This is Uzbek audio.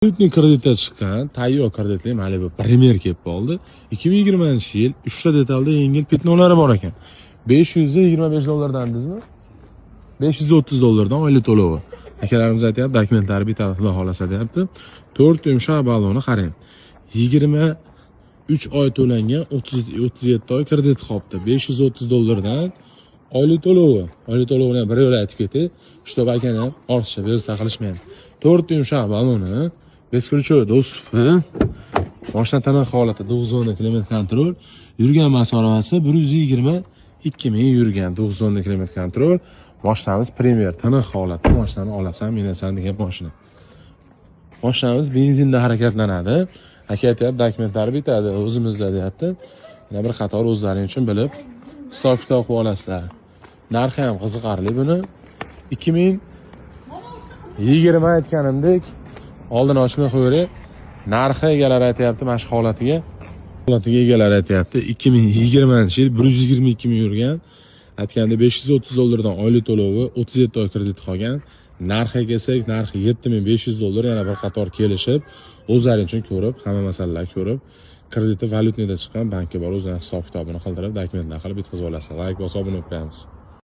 Valyutniy kreditga chiqqan, tayyor kreditli mana bu Premier kelib qoldi. 2020-yil 3 ta detalda yengil petnolari bor ekan. $525 dedingizmi? $530 oylik to'lovi. Akalarimiz aytayapti, dokumentlari bitadi, xudo xolasa deyapti. 4 yumshoq baloni qarang. 23 oy to'langan, 37 oy kredit qolibdi. $530 oylik to'lovi. Oylik to'lovini bir yo'la aytib ketay. Shtob akani ortiqcha bezda qilishmaydi. 4 yumshoq baloni Beskruchoy do'stupni mashina tana holati 910 km kontrol, yurgan masofasi 122 ming yurgan 910 km kontrol. Mashinamiz Premier tana holati, mashinani olasan, minasan degan mashina. Mashinamiz benzinda harakatlanadi. Aka aytayapti, dokumentlari bitadi, o'zimizda deyapti. Yana bir qator o'zlaring uchun bilib, hisob-kitob qilib olasizlar. Narxi ham qiziqarli buni. 2020 aytganimdek, oldin ochmay qo'yray. Narxi egalari aytayapti, mana shu holatiga egalari aytayapti. 2020-yil 122 ming yurgan, aytganda $530 oylik to'lovi, 37 oy kredit qolgan. Narxiga kelsak, narxi $7500, yana bir qator kelishib, o'zlaring uchun ko'rib, hamma masalalarni ko'rib, krediti valyutniyda chiqqan bankka borib, o'zlarining hisob-kitobini qildirib, dokumentlar qilib bitkazib olasiz. Like bosib, obuna bo'lib qo'yamiz.